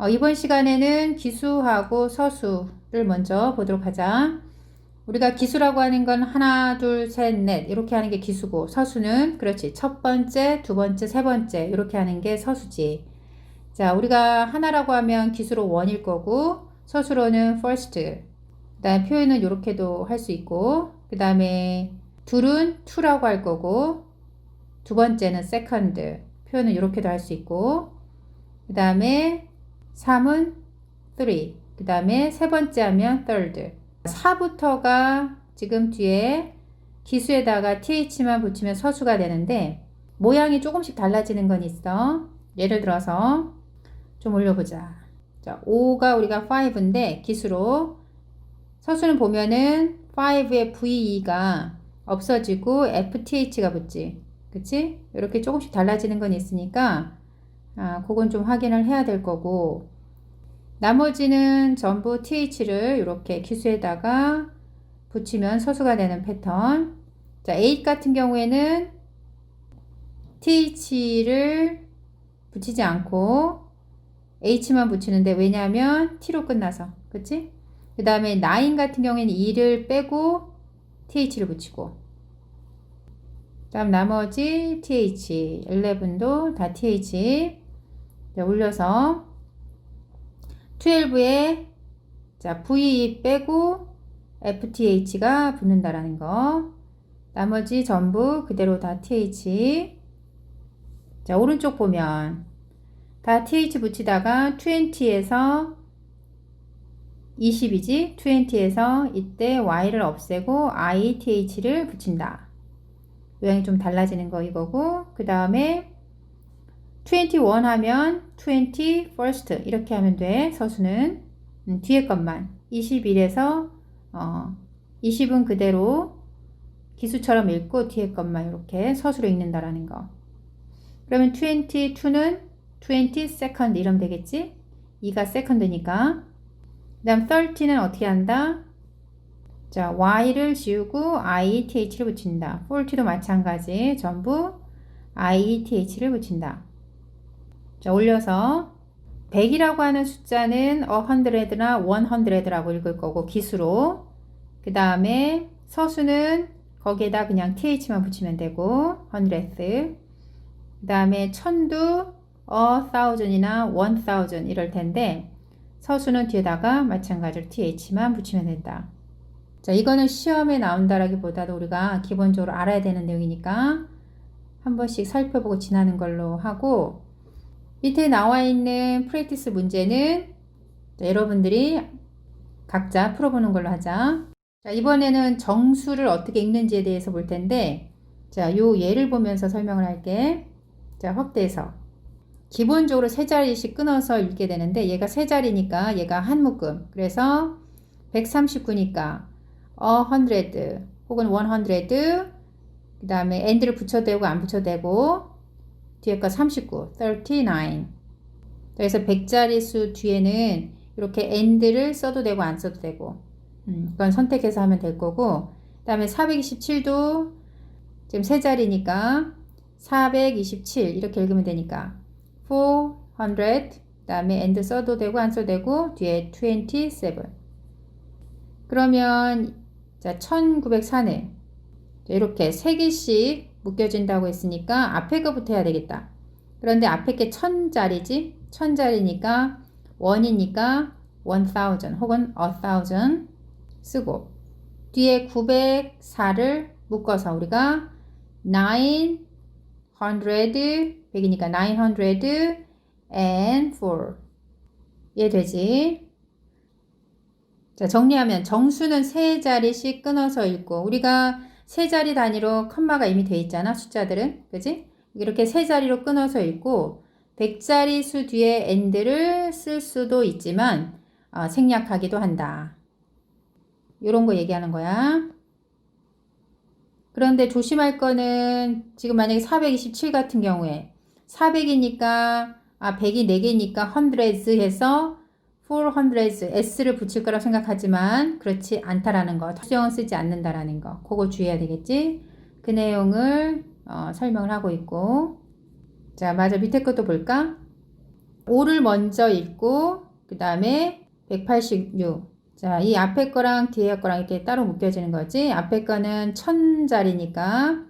이번 시간에는 기수하고 서수를 먼저 보도록 하자. 우리가 기수라고 하는 건 하나, 둘, 셋, 넷 이렇게 하는 게 기수고, 서수는 그렇지 첫 번째, 두 번째, 세 번째 이렇게 하는 게 서수지. 자, 우리가 하나라고 하면 기수로 원일 거고, 서수로는 first. 그다음 표현은 이렇게도 할 수 있고, 그 다음에 둘은 two라고 할 거고, 두 번째는 second. 표현은 이렇게도 할 수 있고, 그 다음에 3은 3. 그 다음에 세 번째 하면 third. 4부터가 지금 뒤에 기수에다가 th만 붙이면 서수가 되는데, 모양이 조금씩 달라지는 건 있어. 예를 들어서 좀 올려보자. 자, 5가 우리가 5인데 기수로, 서수는 보면은 5의 VE가 없어지고 FTH가 붙지. 그치? 이렇게 조금씩 달라지는 건 있으니까 그건 좀 확인을 해야 될 거고, 나머지는 전부 TH를 이렇게 기수에다가 붙이면 서수가 되는 패턴. 자, 8 같은 경우에는 TH를 붙이지 않고 H만 붙이는데, 왜냐하면 T로 끝나서. 그치? 그 다음에 9 같은 경우에는 2를 빼고 TH를 붙이고, 다음 나머지 TH, 11도 다 TH. 자, 올려서 12에 자, V 빼고 FTH가 붙는다라는 거. 나머지 전부 그대로 다 TH. 자, 오른쪽 보면 다 TH 붙이다가 20에서 20이지? 20에서 이때 Y를 없애고 ITH를 붙인다. 모양이 좀 달라지는 거 이거고, 그 다음에 21 하면 20 first 이렇게 하면 돼. 서수는 뒤에 것만 21에서 20은 그대로 기수처럼 읽고 뒤에 것만 이렇게 서수로 읽는다라는 거. 그러면 22는 20 second 이러면 되겠지? 2가 second니까. 그 다음 30는 어떻게 한다? 자, Y를 지우고 IETH를 붙인다. 40도 마찬가지. 전부 IETH를 붙인다. 자, 올려서 100이라고 하는 숫자는 100나 100라고 읽을 거고, 기수로. 그 다음에 서수는 거기에다 그냥 TH만 붙이면 되고, 100th. 그 다음에 1000도 1000이나 1000 이럴 텐데, 서수는 뒤에다가 마찬가지로 TH만 붙이면 된다. 자, 이거는 시험에 나온다라기보다도 우리가 기본적으로 알아야 되는 내용이니까 한 번씩 살펴보고 지나는 걸로 하고, 밑에 나와 있는 프랙티스 문제는 여러분들이 각자 풀어보는 걸로 하자. 자, 이번에는 정수를 어떻게 읽는지에 대해서 볼 텐데, 자, 요 예를 보면서 설명을 할게. 자, 확대해서 기본적으로 세 자리씩 끊어서 읽게 되는데, 얘가 세 자리니까 얘가 한 묶음. 그래서 139니까 100 혹은 100, 그 다음에 and를 붙여도 되고 안 붙여도 되고, 뒤에 거 39, 39. 그래서 100자릿수 뒤에는 이렇게 and를 써도 되고 안 써도 되고, 그건 선택해서 하면 될 거고, 그 다음에 427도 지금 세 자리니까 427 이렇게 읽으면 되니까 400, 그 다음에 and 써도 되고 안 써도 되고, 뒤에 27. 그러면 자, 1904는 이렇게 3개씩 묶여진다고 했으니까 앞에 거부터 해야 되겠다. 그런데 앞에 게 1000자리지? 1000자리니까 1이니까 1000 혹은 1000 쓰고, 뒤에 904를 묶어서 우리가 900, 100이니까 900 and 4 얘 되지. 자, 정리하면 정수는 세 자리씩 끊어서 읽고, 우리가 세 자리 단위로 컴마가 이미 돼 있잖아, 숫자들은. 그지? 이렇게 세 자리로 끊어서 읽고, 100자리 수 뒤에 and를 쓸 수도 있지만 생략하기도 한다. 이런 거 얘기하는 거야. 그런데 조심할 거는, 지금 만약에 427 같은 경우에 400이니까 100이 4개니까 hundreds 해서 400s s를 붙일 거라고 생각하지만 그렇지 않다라는 거, 수형을 쓰지 않는다라는 거, 그거 주의해야 되겠지. 그 내용을 설명을 하고 있고, 자, 맞아, 밑에 것도 볼까? 5를 먼저 읽고 그 다음에 186. 자, 이 앞에 거랑 뒤에 거랑 이렇게 따로 묶여지는 거지. 앞에 거는 1000자리니까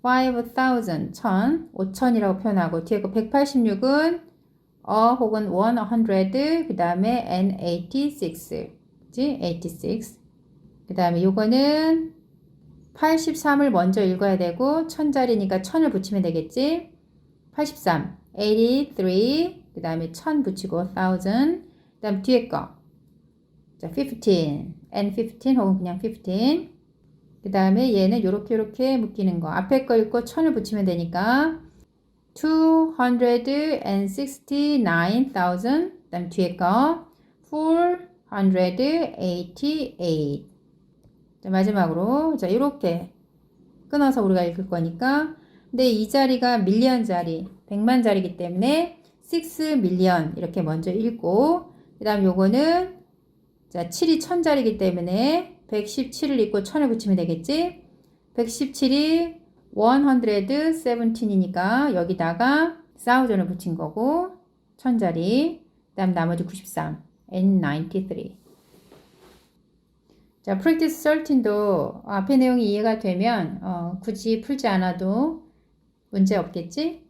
5,000, 1000, 5000이라고 표현하고 뒤에 거 186은 혹은 100, 그 다음에 and 86, 그치? 86. 그 다음에 요거는 83을 먼저 읽어야 되고 1000자리니까 1000을 붙이면 되겠지. 83, 83, 그 다음에 1000 붙이고 1000, 그 다음 뒤에 거. 자, 15, and 15 혹은 그냥 15. 그 다음에 얘는 요렇게 묶이는 거. 앞에 거 읽고 1000을 붙이면 되니까 269,000. 그 다음 뒤에 거 488. 자, 마지막으로 자, 이렇게 끊어서 우리가 읽을 거니까. 근데 이 자리가 밀리언짜리, 100만짜리이기 때문에 6 밀리언 이렇게 먼저 읽고, 그 다음 요거는 자, 7이 1000짜리이기 때문에 117을 읽고 1000을 붙이면 되겠지. 117이 117이니까 여기다가 1000을 붙인 거고 1000짜리. 그 다음 나머지 93 and 93. 자, practice 13도 앞에 내용이 이해가 되면 굳이 풀지 않아도 문제 없겠지?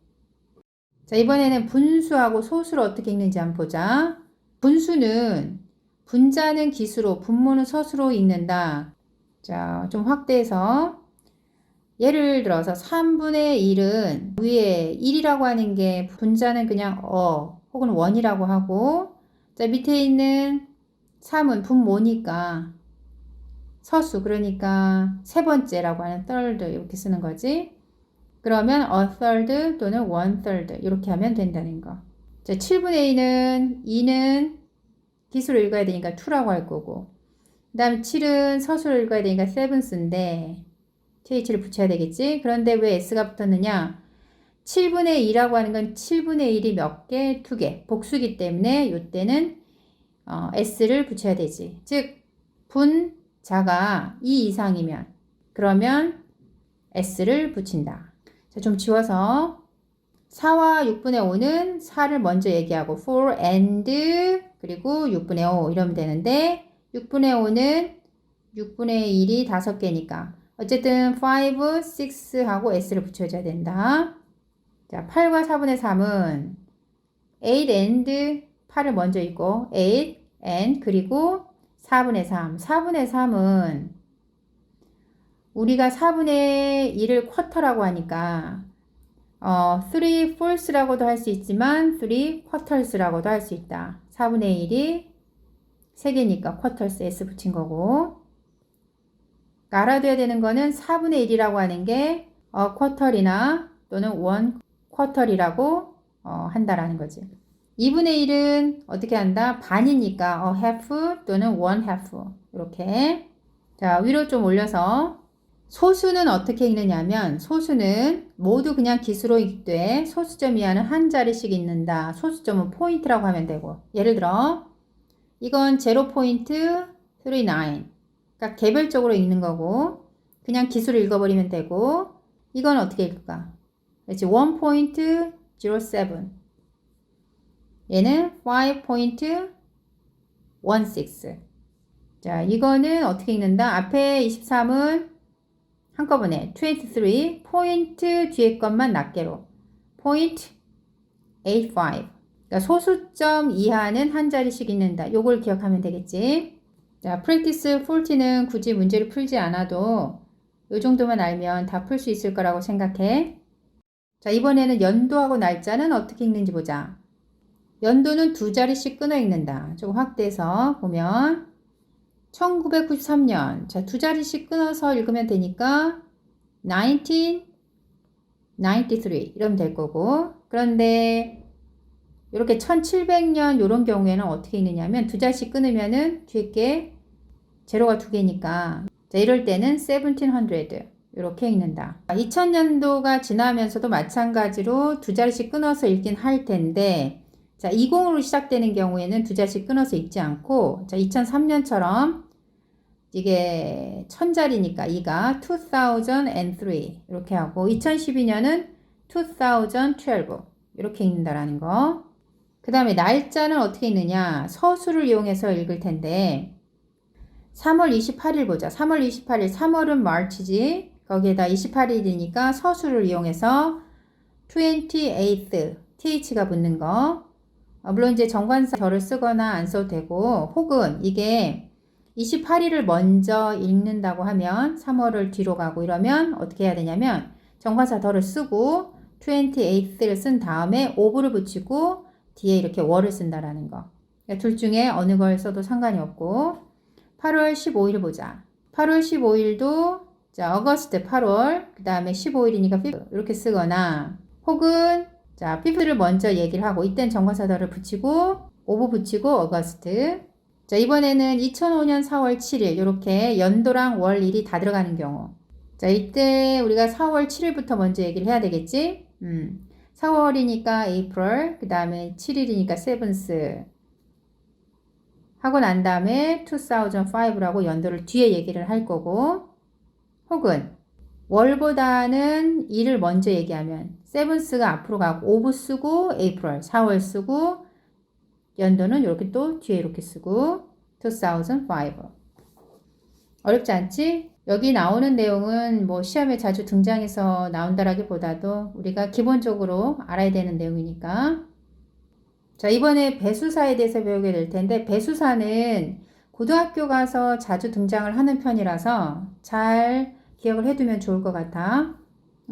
자, 이번에는 분수하고 소수를 어떻게 읽는지 한번 보자. 분수는 분자는 기수로, 분모는 서수로 읽는다. 자, 좀 확대해서 예를 들어서 3분의 1은 위에 1이라고 하는 게 분자는 그냥 혹은 1이라고 하고, 자, 밑에 있는 3은 분모니까 서수, 그러니까 세 번째라고 하는 third 이렇게 쓰는 거지. 그러면 a third 또는 1/3 이렇게 하면 된다는 거. 자, 7분의 2는 기수로 읽어야 되니까 2라고 할 거고, 그 다음에 7은 서수로 읽어야 되니까 7th인데 th를 붙여야 되겠지. 그런데 왜 s가 붙었느냐? 7분의 2라고 하는 건 7분의 1이 몇 개? 2개. 복수기 때문에 이때는 s를 붙여야 되지. 즉 분자가 2 이상이면 그러면 s를 붙인다. 자, 좀 지워서 4와 6분의 5는 4를 먼저 얘기하고 4 and 그리고 6분의 5 이러면 되는데, 6분의 5는 6분의 1이 5개니까 어쨌든 5, 6하고 s를 붙여줘야 된다. 자, 8과 4분의 3은 8 and 8을 먼저 읽고 8 and 그리고 4분의 3. 4분의 3은 우리가 4분의 1을 쿼터라고 하니까 3/4라고도 할 수 있지만 3/4라고도 할 수 있다. 4분의 1이 3개니까 쿼터스 s 붙인 거고, 알아둬야 되는 거는 4분의 1이라고 하는 게 쿼터리나 또는 1쿼터리라고 한다라는 거지. 2분의 1은 어떻게 한다? 반이니까 half 또는 1/2 이렇게. 자, 위로 좀 올려서 소수는 어떻게 읽느냐면, 소수는 모두 그냥 기수로 읽되 소수점 이하는 한 자리씩 읽는다. 소수점은 포인트라고 하면 되고, 예를 들어 이건 0.39, 그러니까 개별적으로 읽는 거고 그냥 기수로 읽어버리면 되고, 이건 어떻게 읽을까? 그렇지, 1.07. 얘는 5.16. 자, 이거는 어떻게 읽는다? 앞에 23은 한꺼번에 23, 포인트 뒤에 것만 낱개로 0.85. 그러니까 소수점 이하는 한 자리씩 읽는다. 요걸 기억하면 되겠지. 자, practice 40는 굳이 문제를 풀지 않아도 요 정도만 알면 다 풀 수 있을 거라고 생각해. 자, 이번에는 연도하고 날짜는 어떻게 읽는지 보자. 연도는 두 자리씩 끊어 읽는다. 조금 확대해서 보면 1993년. 자, 두 자리씩 끊어서 읽으면 되니까 1993 이러면 될 거고, 그런데 이렇게 1700년 이런 경우에는 어떻게 읽느냐면 두 자리씩 끊으면은 뒤에 게 제로가 두 개니까, 자, 이럴 때는 1700 이렇게 읽는다. 2000년도가 지나면서도 마찬가지로 두 자리씩 끊어서 읽긴 할 텐데, 자, 20으로 시작되는 경우에는 두 자리씩 끊어서 읽지 않고, 자, 2003년처럼 이게 1000자리니까 이가 2003 이렇게 하고, 2012년은 2012 이렇게 읽는다라는 거. 그 다음에 날짜는 어떻게 읽느냐? 서술을 이용해서 읽을 텐데 3월 28일 보자. 3월 28일, 3월은 March지. 거기에다 28일이니까 서술을 이용해서 28th, th가 붙는 거. 물론 이제 정관사 덜을 쓰거나 안 써도 되고, 혹은 이게 28일을 먼저 읽는다고 하면 3월을 뒤로 가고 이러면 어떻게 해야 되냐면 정관사 덜을 쓰고 28th를 쓴 다음에 of를 붙이고 뒤에 이렇게 월을 쓴다라는 거. 그러니까 둘 중에 어느 걸 써도 상관이 없고 8월 15일 보자. 8월 15일도 자, 어거스트 8월, 그 다음에 15일이니까 5th 이렇게 쓰거나 혹은 자, 5th를 먼저 얘기를 하고 이땐 정관사절을 붙이고 오브 붙이고 어거스트. 자, 이번에는 2005년 4월 7일 이렇게 연도랑 월, 일이 다 들어가는 경우. 자, 이때 우리가 4월 7일부터 먼저 얘기를 해야 되겠지? 4월이니까 April, 그 다음에 7일이니까 7th 하고 난 다음에 2005라고 연도를 뒤에 얘기를 할 거고, 혹은 월보다는 일을 먼저 얘기하면 7th가 앞으로 가고 5부 쓰고 April 4월 쓰고 연도는 이렇게 또 뒤에 이렇게 쓰고 2005. 어렵지 않지? 여기 나오는 내용은 뭐 시험에 자주 등장해서 나온다라기보다도 우리가 기본적으로 알아야 되는 내용이니까. 자, 이번에 배수사에 대해서 배우게 될 텐데 배수사는 고등학교 가서 자주 등장을 하는 편이라서 잘 기억을 해두면 좋을 것 같아.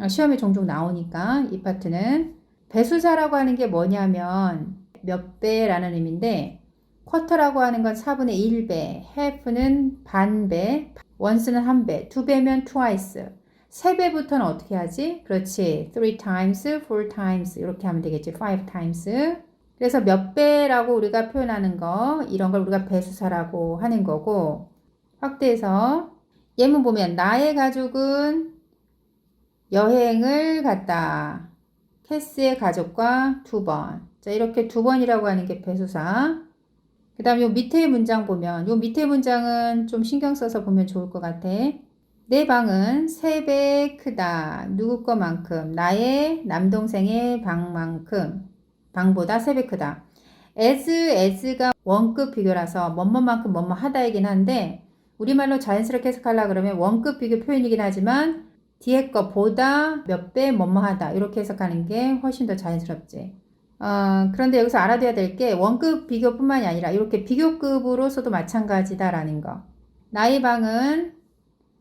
시험에 종종 나오니까 이 파트는. 배수사라고 하는 게 뭐냐면 몇 배라는 의미인데 쿼터라고 하는 건 4분의 1배, half는 반배, once는 한 배, 두 배면 twice. 세 배부터는 어떻게 하지? 그렇지. 3 times, 4 times 이렇게 하면 되겠지. 5 times. 그래서 몇 배라고 우리가 표현하는 거 이런 걸 우리가 배수사라고 하는 거고 확대해서 예문 보면 나의 가족은 여행을 갔다. 캐스의 가족과 2번. 자, 이렇게 2번이라고 하는 게 배수사. 그 다음 요 밑에 문장 보면 요 밑에 문장은 좀 신경 써서 보면 좋을 것 같아. 내 방은 3배 크다. 누구 거만큼. 나의 남동생의 방만큼. 방보다 3배 크다. as가 원급 비교라서 뭐뭐만큼 뭐뭐 하다이긴 한데 우리말로 자연스럽게 해석하려고 그러면 원급 비교 표현이긴 하지만 뒤에 거 보다 몇 배 뭐뭐 하다 이렇게 해석하는 게 훨씬 더 자연스럽지. 그런데 여기서 알아둬야 될 게 원급 비교뿐만이 아니라 이렇게 비교급으로서도 마찬가지다라는 거. 나의 방은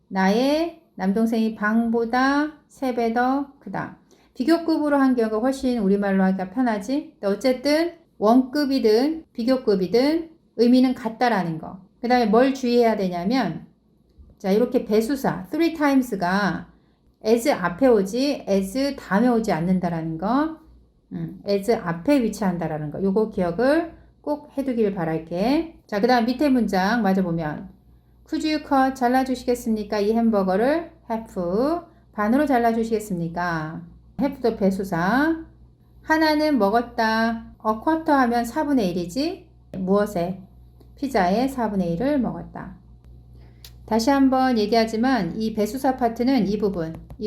나의 남동생이 방보다 3배 더 크다. 비교급으로 한 경우가 훨씬 우리말로 하기가 편하지. 어쨌든 원급이든 비교급이든 의미는 같다라는 거. 그 다음에 뭘 주의해야 되냐면 자, 이렇게 배수사 3 times가 as 앞에 오지 as 다음에 오지 않는다라는 거. as 앞에 위치한다라는 거. 요거 기억을 꼭 해두길 바랄게. 자, 그 다음 밑에 문장 맞아보면 Could you cut? 잘라주시겠습니까? 이 햄버거를 half 반으로 잘라주시겠습니까? half도 배수사. 하나는 먹었다. a quarter 하면 4분의 1이지. 무엇에? 피자의 4분의 1을 먹었다. 다시 한번 얘기하지만 이 배수사 파트는 이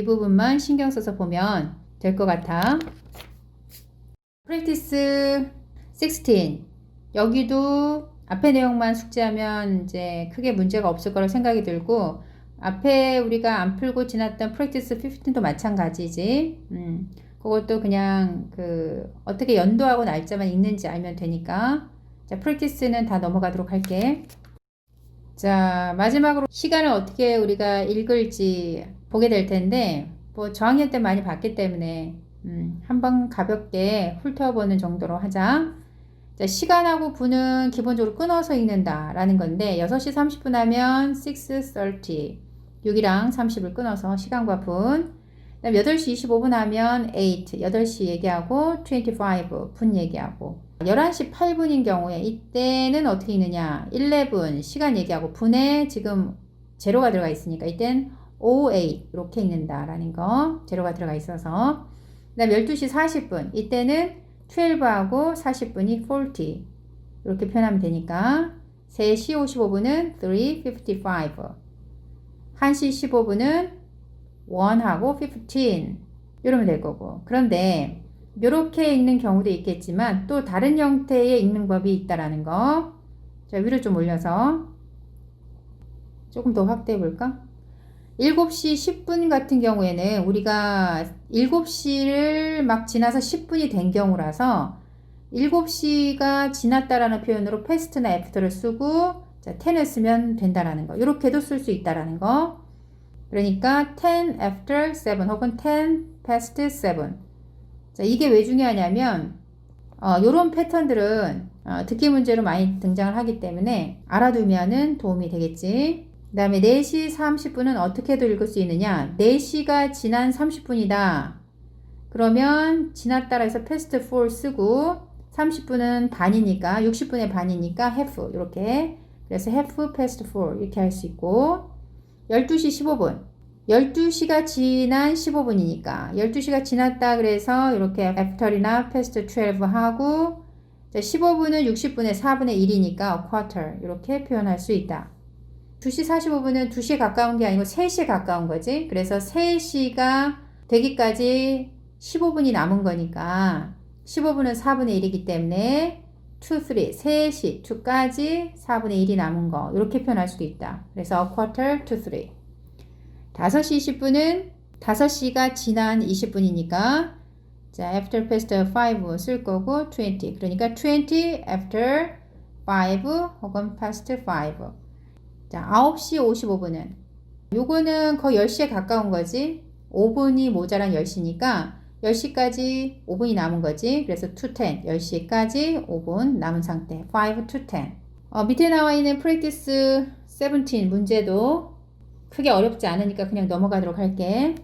부분만 신경 써서 보면 될 것 같아. 프랙티스 16. 여기도 앞에 내용만 숙지하면 이제 크게 문제가 없을 거라고 생각이 들고 앞에 우리가 안 풀고 지났던 프랙티스 15도 마찬가지지. 그것도 그냥 어떻게 연도하고 날짜만 읽는지 알면 되니까. 자, 프랙티스는 다 넘어가도록 할게. 자, 마지막으로 시간을 어떻게 우리가 읽을지 보게 될 텐데 뭐 저학년 때 많이 봤기 때문에 한번 가볍게 훑어보는 정도로 하자. 자, 시간하고 분은 기본적으로 끊어서 읽는다 라는 건데 6시 30분 하면 6:30 6이랑 30을 끊어서 시간과 분. 그다음 8시 25분 하면 8시 얘기하고 25 분 얘기하고 11시 8분인 경우에 이때는 어떻게 읽느냐 11 시간 얘기하고 분에 지금 제로가 들어가 있으니까 이땐 08 이렇게 읽는다라는 거 제로가 들어가 있어서 그 다음 12시 40분 이때는 12하고 40분이 40 이렇게 표현하면 되니까 3시 55분은 3:55 1시 15분은 1하고 15 이러면 될 거고 그런데 이렇게 읽는 경우도 있겠지만 또 다른 형태의 읽는 법이 있다라는 거. 자, 위로 좀 올려서 조금 더 확대해 볼까? 7시 10분 같은 경우에는 우리가 7시를 막 지나서 10분이 된 경우라서 7시가 지났다라는 표현으로 past나 after를 쓰고 자, 10을 쓰면 된다라는 거. 이렇게도 쓸 수 있다라는 거. 그러니까 10 after 7 혹은 10 past 7. 자, 이게 왜 중요하냐면 요런 패턴들은 듣기 문제로 많이 등장을 하기 때문에 알아두면은 도움이 되겠지. 그 다음에 4시 30분은 어떻게도 읽을 수 있느냐. 4시가 지난 30분이다. 그러면 지났다라 해서 past 4 쓰고 30분은 반이니까 60분의 반이니까 half 이렇게 그래서 half past 4 이렇게 할 수 있고 12시 15분 12시가 지난 15분이니까 12시가 지났다 그래서 이렇게 after이나 past 12 하고 자, 15분은 60분의 4분의 1이니까 quarter 이렇게 표현할 수 있다. 2시 45분은 2시에 가까운 게 아니고 3시에 가까운 거지. 그래서 3시가 되기까지 15분이 남은 거니까 15분은 4분의 1이기 때문에 2, 3, 3시, 2까지 4분의 1이 남은 거 이렇게 표현할 수도 있다. 그래서 a quarter to 3 5시 20분은 5시가 지난 20분이니까 자, after past 5 쓸 거고 20 그러니까 20 after 5 혹은 past 5 자, 9시 55분은 요거는 거의 10시에 가까운 거지 5분이 모자란 10시니까 10시까지 5분이 남은 거지. 그래서 to 10, 10시까지 5분 남은 상태. 5 to 10. 밑에 나와 있는 practice 17 문제도 크게 어렵지 않으니까 그냥 넘어가도록 할게.